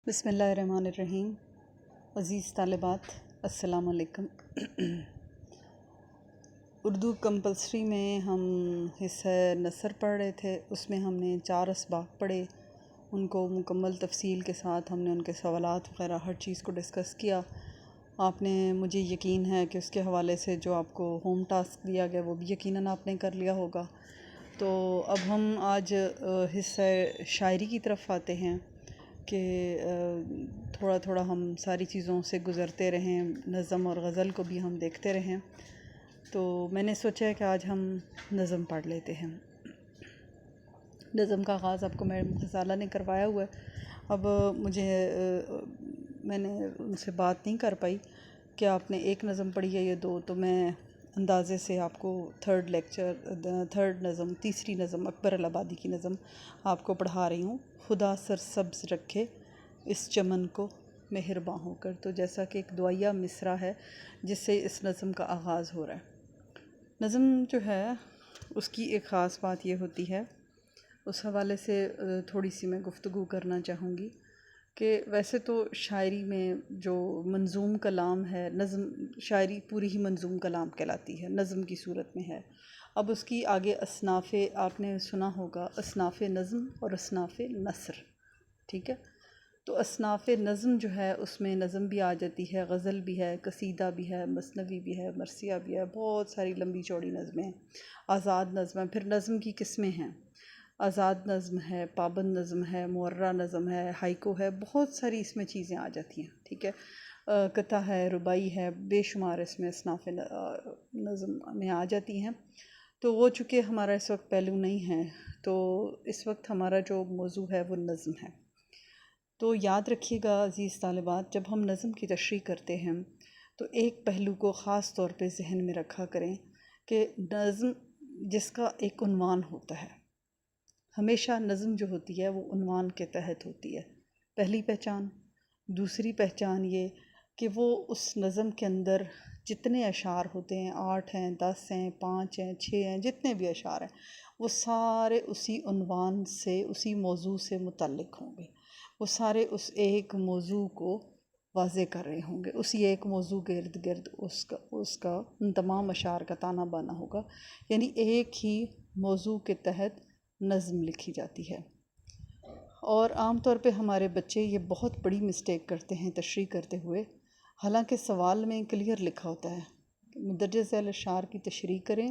بسم اللہ الرحمن الرحیم۔ عزیز طالبات السلام علیکم۔ اردو کمپلسری میں ہم حصہ نثر پڑھ رہے تھے، اس میں ہم نے 4 اسباق پڑھے، ان کو مکمل تفصیل کے ساتھ ہم نے ان کے سوالات وغیرہ ہر چیز کو ڈسکس کیا۔ آپ نے مجھے یقین ہے کہ اس کے حوالے سے جو آپ کو ہوم ٹاسک دیا گیا وہ بھی یقیناً آپ نے کر لیا ہوگا۔ تو اب ہم آج حصہ شاعری کی طرف آتے ہیں کہ تھوڑا تھوڑا ہم ساری چیزوں سے گزرتے رہیں، نظم اور غزل کو بھی ہم دیکھتے رہیں۔ تو میں نے سوچا ہے کہ آج ہم نظم پڑھ لیتے ہیں۔ نظم کا آغاز آپ کو میڈم غزالہ نے کروایا ہوا ہے۔ اب میں نے ان سے بات نہیں کر پائی کہ آپ نے ایک نظم پڑھی ہے یا 2، تو میں اندازے سے آپ کو تھرڈ نظم، تیسری نظم اکبر الہآبادی کی نظم آپ کو پڑھا رہی ہوں۔ خدا سرسبز رکھے اس چمن کو مہرباں ہو کر۔ تو جیسا کہ ایک دعائیہ مصرع ہے جس سے اس نظم کا آغاز ہو رہا ہے۔ نظم جو ہے اس کی ایک خاص بات یہ ہوتی ہے، اس حوالے سے تھوڑی سی میں گفتگو کرنا چاہوں گی کہ ویسے تو شاعری میں جو منظوم کلام ہے، نظم شاعری پوری ہی منظوم کلام کہلاتی ہے، نظم کی صورت میں ہے۔ اب اس کی آگے اصناف آپ نے سنا ہوگا، اصناف نظم اور اصناف نثر، ٹھیک ہے؟ تو اصناف نظم جو ہے اس میں نظم بھی آ جاتی ہے، غزل بھی ہے، قصیدہ بھی ہے، مثنوی بھی ہے، مرثیہ بھی ہے، بہت ساری لمبی چوڑی نظمیں، آزاد نظم ہے۔ پھر نظم کی قسمیں ہیں، آزاد نظم ہے، پابند نظم ہے، معرہ نظم ہے، ہائیکو ہے، بہت ساری اس میں چیزیں آ جاتی ہیں، ٹھیک ہے؟ قطع ہے، ربائی ہے، بے شمار اس میں اصناف نظم میں آ جاتی ہیں۔ تو وہ چونکہ ہمارا اس وقت پہلو نہیں ہے، تو اس وقت ہمارا جو موضوع ہے وہ نظم ہے۔ تو یاد رکھیے گا عزیز طالبات، جب ہم نظم کی تشریح کرتے ہیں تو ایک پہلو کو خاص طور پہ ذہن میں رکھا کریں کہ نظم جس کا ایک عنوان ہوتا ہے، ہمیشہ نظم جو ہوتی ہے وہ عنوان کے تحت ہوتی ہے، پہلی پہچان۔ دوسری پہچان یہ کہ وہ اس نظم کے اندر جتنے اشعار ہوتے ہیں، 8 ہیں، 10 ہیں، 5 ہیں، 6 ہیں، جتنے بھی اشعار ہیں، وہ سارے اسی عنوان سے، اسی موضوع سے متعلق ہوں گے، وہ سارے اس ایک موضوع کو واضح کر رہے ہوں گے، اسی ایک موضوع کے ارد گرد اس کا ان تمام اشعار کا تانا بانا ہوگا، یعنی ایک ہی موضوع کے تحت نظم لکھی جاتی ہے۔ اور عام طور پہ ہمارے بچے یہ بہت بڑی مسٹیک کرتے ہیں تشریح کرتے ہوئے، حالانکہ سوال میں کلیئر لکھا ہوتا ہے کہ مندرجہ ذیل اشعار کی تشریح کریں،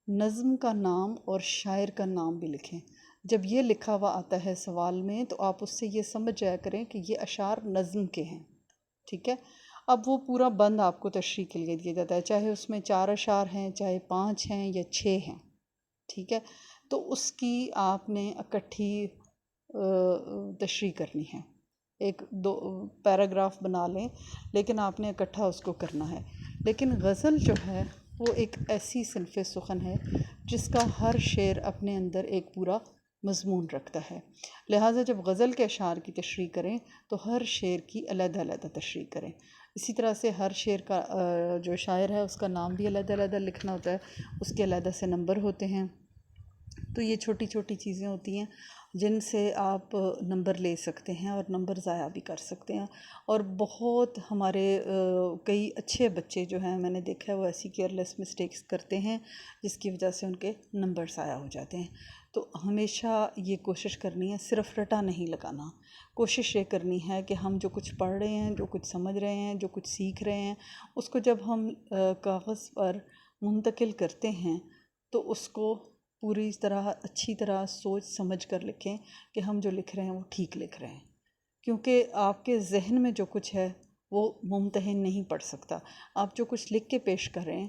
نظم کا نام اور شاعر کا نام بھی لکھیں۔ جب یہ لکھا ہوا آتا ہے سوال میں تو آپ اس سے یہ سمجھ جایا کریں کہ یہ اشعار نظم کے ہیں، ٹھیک ہے؟ اب وہ پورا بند آپ کو تشریح کے لیے دیا جاتا ہے، چاہے اس میں 4 اشعار ہیں، چاہے 5 ہیں یا 6 ہیں، ٹھیک ہے؟ تو اس کی آپ نے اکٹھی تشریح کرنی ہے، ایک 2 پیراگراف بنا لیں، لیکن آپ نے اکٹھا اس کو کرنا ہے۔ لیکن غزل جو ہے وہ ایک ایسی صنف سخن ہے جس کا ہر شعر اپنے اندر ایک پورا مضمون رکھتا ہے، لہٰذا جب غزل کے اشعار کی تشریح کریں تو ہر شعر کی علیحدہ علیحدہ تشریح کریں۔ اسی طرح سے ہر شعر کا جو شاعر ہے اس کا نام بھی علیحدہ علیحدہ لکھنا ہوتا ہے، اس کے علیحدہ سے نمبر ہوتے ہیں۔ تو یہ چھوٹی چھوٹی چیزیں ہوتی ہیں جن سے آپ نمبر لے سکتے ہیں اور نمبر ضائع بھی کر سکتے ہیں، اور بہت ہمارے کئی اچھے بچے جو ہیں میں نے دیکھا ہے وہ ایسی کیئرلیس مسٹیکس کرتے ہیں جس کی وجہ سے ان کے نمبر ضائع ہو جاتے ہیں۔ تو ہمیشہ یہ کوشش کرنی ہے، صرف رٹا نہیں لگانا، کوشش یہ کرنی ہے کہ ہم جو کچھ پڑھ رہے ہیں، جو کچھ سمجھ رہے ہیں، جو کچھ سیکھ رہے ہیں، اس کو جب ہم کاغذ پر منتقل کرتے ہیں تو اس کو پوری طرح اچھی طرح سوچ سمجھ کر لکھیں کہ ہم جو لکھ رہے ہیں وہ ٹھیک لکھ رہے ہیں، کیونکہ آپ کے ذہن میں جو کچھ ہے وہ ممتحن نہیں پڑھ سکتا۔ آپ جو کچھ لکھ کے پیش کر رہے ہیں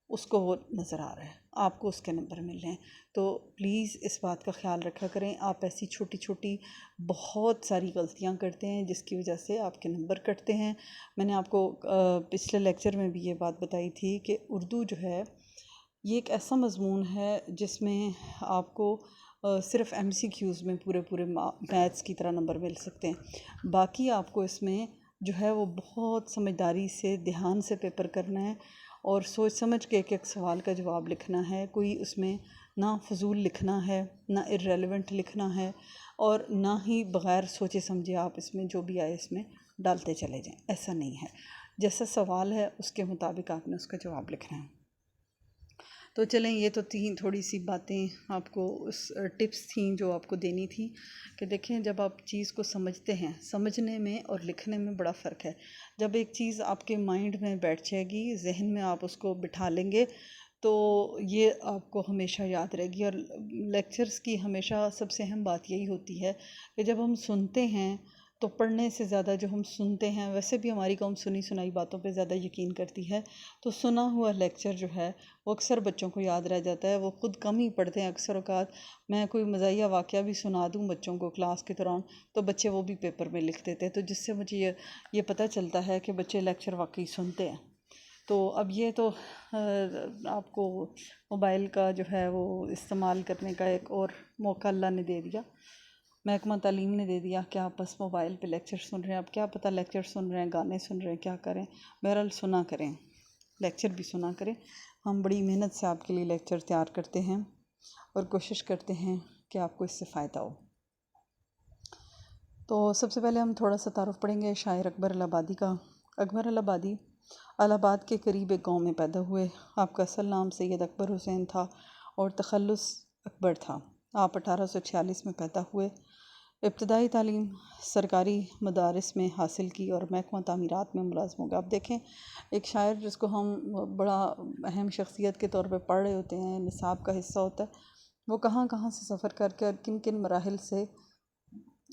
اس کو وہ نظر آ رہا ہے، آپ کو اس کے نمبر مل رہے ہیں۔ تو پلیز اس بات کا خیال رکھا کریں، آپ ایسی چھوٹی چھوٹی بہت ساری غلطیاں کرتے ہیں جس کی وجہ سے آپ کے نمبر کٹتے ہیں۔ میں نے آپ کو پچھلے لیکچر میں بھی یہ بات بتائی تھی کہ اردو جو ہے یہ ایک ایسا مضمون ہے جس میں آپ کو صرف ایم سی کیوز میں پورے میتھس کی طرح نمبر مل سکتے ہیں، باقی آپ کو اس میں جو ہے وہ بہت سمجھداری سے، دھیان سے پیپر کرنا ہے اور سوچ سمجھ کے ایک ایک سوال کا جواب لکھنا ہے۔ کوئی اس میں نہ فضول لکھنا ہے، نہ ارریلیونٹ لکھنا ہے، اور نہ ہی بغیر سوچے سمجھے آپ اس میں جو بھی آئے اس میں ڈالتے چلے جائیں، ایسا نہیں ہے۔ جیسا سوال ہے اس کے مطابق آپ نے اس کا جواب لکھنا ہے۔ تو چلیں، یہ تو تھوڑی سی باتیں آپ کو اس ٹپس تھیں جو آپ کو دینی تھی کہ دیکھیں جب آپ چیز کو سمجھتے ہیں، سمجھنے میں اور لکھنے میں بڑا فرق ہے۔ جب ایک چیز آپ کے مائنڈ میں بیٹھ جائے گی، ذہن میں آپ اس کو بٹھا لیں گے تو یہ آپ کو ہمیشہ یاد رہے گی۔ اور لیکچرز کی ہمیشہ سب سے اہم بات یہی ہوتی ہے کہ جب ہم سنتے ہیں تو پڑھنے سے زیادہ جو ہم سنتے ہیں، ویسے بھی ہماری قوم سنی سنائی باتوں پہ زیادہ یقین کرتی ہے، تو سنا ہوا لیکچر جو ہے وہ اکثر بچوں کو یاد رہ جاتا ہے۔ وہ خود کم ہی پڑھتے ہیں اکثر اوقات۔ میں کوئی مزاحیہ واقعہ بھی سنا دوں بچوں کو کلاس کے دوران تو بچے وہ بھی پیپر میں لکھ دیتے ہیں، تو جس سے مجھے یہ پتہ چلتا ہے کہ بچے لیکچر واقعی سنتے ہیں۔ تو اب یہ تو آپ کو موبائل کا جو ہے وہ استعمال کرنے کا ایک اور موقع اللہ نے دے دیا، محکمہ تعلیم نے دے دیا کہ آپ بس موبائل پہ لیکچر سن رہے ہیں۔ اب کیا پتہ لیکچر سن رہے ہیں، گانے سن رہے ہیں، کیا کریں، بہرحال سنا کریں، لیکچر بھی سنا کریں۔ ہم بڑی محنت سے آپ کے لیے لیکچر تیار کرتے ہیں اور کوشش کرتے ہیں کہ آپ کو اس سے فائدہ ہو۔ تو سب سے پہلے ہم تھوڑا سا تعارف پڑھیں گے شاعر اکبر الہ آبادی کا۔ اکبر الہ آبادی الہ آباد کے قریب ایک گاؤں میں پیدا ہوئے۔ آپ کا اصل نام سید اکبر حسین تھا اور تخلص اکبر تھا۔ آپ 1846 میں پیدا ہوئے۔ ابتدائی تعلیم سرکاری مدارس میں حاصل کی اور محکمہ تعمیرات میں ملازم ہو گیا۔ اب دیکھیں ایک شاعر جس کو ہم بڑا اہم شخصیت کے طور پہ پڑھ رہے ہوتے ہیں، نصاب کا حصہ ہوتا ہے، وہ کہاں کہاں سے سفر کر کے اور کن کن مراحل سے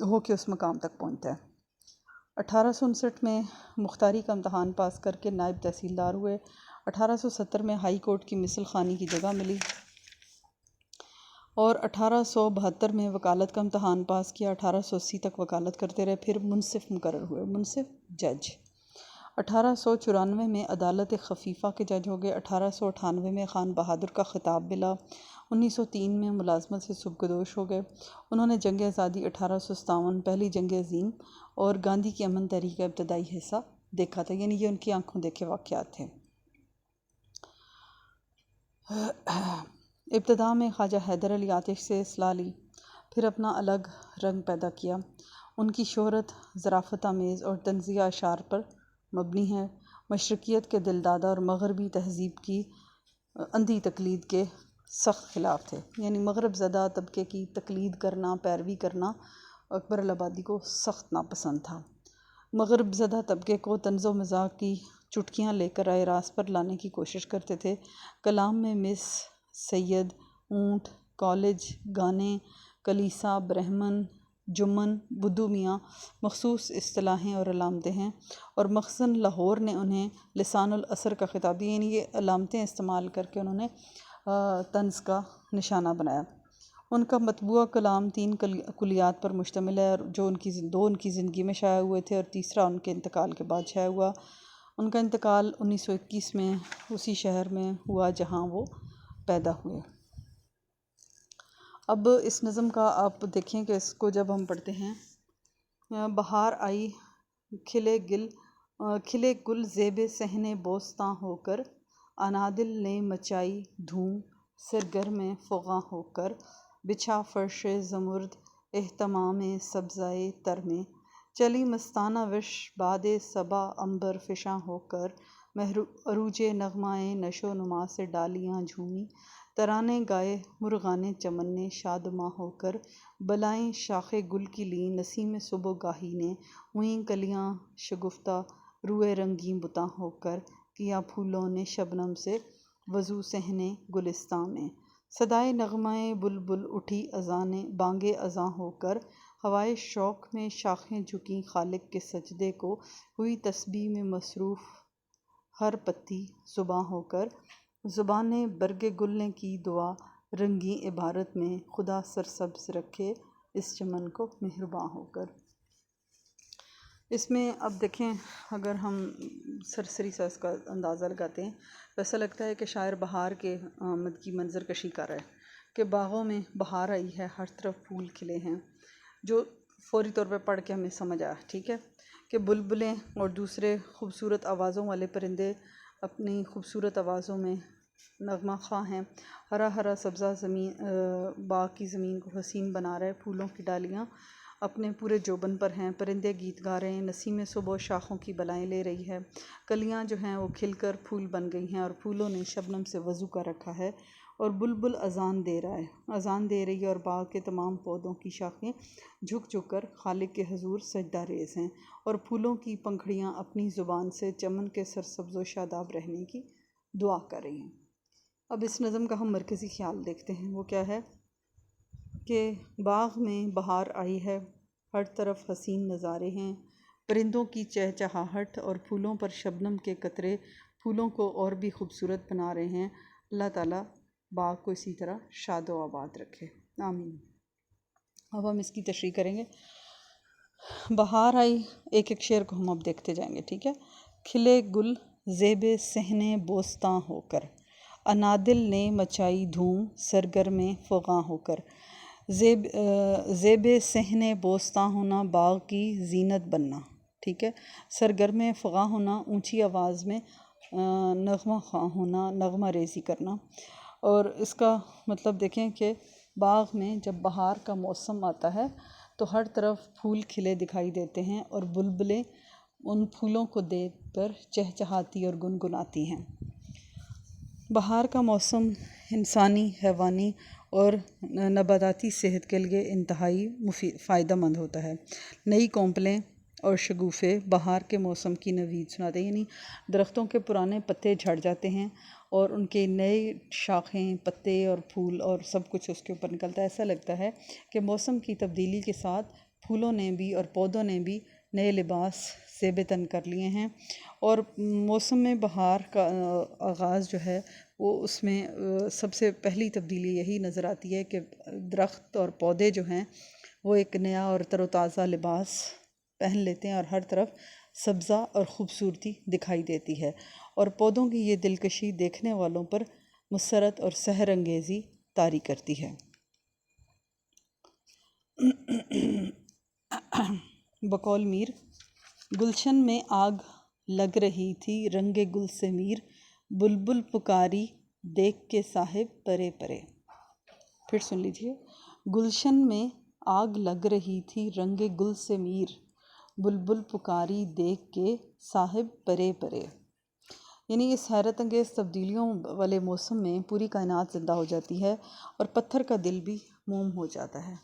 ہو کے اس مقام تک پہنچتا ہے۔ 1859 میں مختاری کا امتحان پاس کر کے نائب تحصیلدار ہوئے۔ 1870 میں ہائی کورٹ کی مثل خوانی کی جگہ ملی اور 1872 میں وکالت کا امتحان پاس کیا۔ 1880 تک وکالت کرتے رہے، پھر منصف مقرر ہوئے، منصف جج۔ 1894 میں عدالت خفیفہ کے جج ہو گئے۔ 1898 میں خان بہادر کا خطاب ملا۔ 1903 میں ملازمت سے سبکدوش ہو گئے۔ انہوں نے جنگ آزادی 1857، پہلی جنگ عظیم اور گاندھی کی امن تحریک کا ابتدائی حصہ دیکھا تھا، یعنی یہ ان کی آنکھوں دیکھے واقعات تھے۔ ابتدا میں خواجہ حیدر علی آتش سے اصلاح لی، پھر اپنا الگ رنگ پیدا کیا۔ ان کی شہرت ظرافت آمیز اور طنزیہ اشعار پر مبنی ہے۔ مشرقیت کے دلدادہ اور مغربی تہذیب کی اندھی تقلید کے سخت خلاف تھے، یعنی مغرب زدہ طبقے کی تقلید کرنا، پیروی کرنا اکبر الہ آبادی کو سخت ناپسند تھا۔ مغرب زدہ طبقے کو طنز و مزاح کی چٹکیاں لے کر راہ راست پر لانے کی کوشش کرتے تھے۔ کلام میں مس، سید، اونٹ، کالج، گانے، کلیسا، برہمن، جمن، بدھو میاں مخصوص اصطلاحیں اور علامتیں ہیں، اور مخزن لاہور نے انہیں لسان العصر کا خطاب دیا، یعنی یہ علامتیں استعمال کر کے انہوں نے طنز کا نشانہ بنایا۔ ان کا مطبوعہ کلام 3 کلیات پر مشتمل ہے، اور جو دو ان کی زندگی میں شائع ہوئے تھے اور تیسرا ان کے انتقال کے بعد شائع ہوا۔ ان کا انتقال 1921 میں اسی شہر میں ہوا جہاں وہ پیدا ہوئے۔ اب اس نظم کا آپ دیکھیں کہ اس کو جب ہم پڑھتے ہیں، بہار آئی کھلے گل زیب صحن بوستاں ہو کر، انادل نے مچائی دھوم سرگرم فغاں ہو کر، بچھا فرش زمرد اہتمام سبزۂ تر میں، چلی مستانہ وش باد صبا عنبر فشاں ہو کر، عروج نغمۂ نشو و نما سے ڈالیاں جھومی، ترانے گائے مرغان چمن نے شادماں ہو کر، بلائیں شاخ گل کی لیں نسیم صبح گاہی نے، ہوئیں کلیاں شگفتہ روئے رنگیں بتاں ہو کر، کیا پھولوں نے شبنم سے وضو صحن گلستاں میں، صدائے نغمۂ بلبل اٹھی اذان بانگ اذاں ہو کر، ہوائے شوق میں شاخیں جھکیں خالق کے سجدے کو، ہوئی تسبیح میں مصروف ہر پتی زباں ہو کر، زبان برگ گل نے کی دعا رنگیں عبارت میں، خدا سرسبز رکھے اس چمن کو مہرباں ہو کر۔ اس میں اب دیکھیں اگر ہم سرسری سا اس کا اندازہ لگاتے ہیں تو ایسا لگتا ہے کہ شاعر بہار کے آمد کی منظر کشی کر رہا ہے کہ باغوں میں بہار آئی ہے، ہر طرف پھول کھلے ہیں، جو فوری طور پہ پڑھ کے ہمیں سمجھ آیا، ٹھیک ہے، کہ بلبلیں اور دوسرے خوبصورت آوازوں والے پرندے اپنی خوبصورت آوازوں میں نغمہ خواں ہیں، ہرا ہرا سبزہ زمین باغ کی زمین کو حسین بنا رہا ہے، پھولوں کی ڈالیاں اپنے پورے جوبن پر ہیں، پرندے گیت گا رہے ہیں، نسیم صبح شاخوں کی بلائیں لے رہی ہے، کلیاں جو ہیں وہ کھل کر پھول بن گئی ہیں اور پھولوں نے شبنم سے وضو کر رکھا ہے، اور بلبل اذان دے رہا ہے، اذان دے رہی ہے، اور باغ کے تمام پودوں کی شاخیں جھک جھک کر خالق کے حضور سجدہ ریز ہیں، اور پھولوں کی پنکھڑیاں اپنی زبان سے چمن کے سرسبز و شاداب رہنے کی دعا کر رہی ہیں۔ اب اس نظم کا ہم مرکزی خیال دیکھتے ہیں، وہ کیا ہے کہ باغ میں بہار آئی ہے، ہر طرف حسین نظارے ہیں، پرندوں کی چہچہاہٹ اور پھولوں پر شبنم کے قطرے پھولوں کو اور بھی خوبصورت بنا رہے ہیں۔ اللہ تعالیٰ باغ کو اسی طرح شاد و آباد رکھے، آمین۔ اب ہم اس کی تشریح کریں گے۔ بہار آئی، ایک ایک شعر کو ہم اب دیکھتے جائیں گے، ٹھیک ہے۔ کھلے گل زیب صحن بوستاں ہو کر، انادل نے مچائی دھوم سرگرم فغاں ہو کر۔ زیب صحن بوستاں ہونا، باغ کی زینت بننا، ٹھیک ہے۔ سرگرم فغاں ہونا، اونچی آواز میں نغمہ خواں ہونا، نغمہ ریزی کرنا۔ اور اس کا مطلب دیکھیں کہ باغ میں جب بہار کا موسم آتا ہے تو ہر طرف پھول کھلے دکھائی دیتے ہیں اور بلبلیں ان پھولوں کو دیکھ کر چہچہاتی اور گنگناتی ہیں۔ بہار کا موسم انسانی، حیوانی اور نباتاتی صحت کے لیے انتہائی فائدہ مند ہوتا ہے۔ نئی کونپلیں اور شگوفے بہار کے موسم کی نوید سناتے ہیں، یعنی درختوں کے پرانے پتے جھڑ جاتے ہیں اور ان کے نئے شاخیں، پتے اور پھول اور سب کچھ اس کے اوپر نکلتا ہے۔ ایسا لگتا ہے کہ موسم کی تبدیلی کے ساتھ پھولوں نے بھی اور پودوں نے بھی نئے لباس زیب تن کر لیے ہیں، اور موسم بہار کا آغاز جو ہے وہ اس میں سب سے پہلی تبدیلی یہی نظر آتی ہے کہ درخت اور پودے جو ہیں وہ ایک نیا اور تر و تازہ لباس پہن لیتے ہیں اور ہر طرف سبزہ اور خوبصورتی دکھائی دیتی ہے، اور پودوں کی یہ دلکشی دیکھنے والوں پر مسرت اور سحر انگیزی طاری کرتی ہے۔ بقول میر: گلشن میں آگ لگ رہی تھی رنگ گل سے میر، بلبل پکاری دیکھ کے صاحب پرے پرے۔ پھر سن لیجیے: گلشن میں آگ لگ رہی تھی رنگ گل سے میر، بلبل پکاری دیکھ کے صاحب پرے پرے۔ یعنی اس حیرت انگیز تبدیلیوں والے موسم میں پوری کائنات زندہ ہو جاتی ہے اور پتھر کا دل بھی موم ہو جاتا ہے۔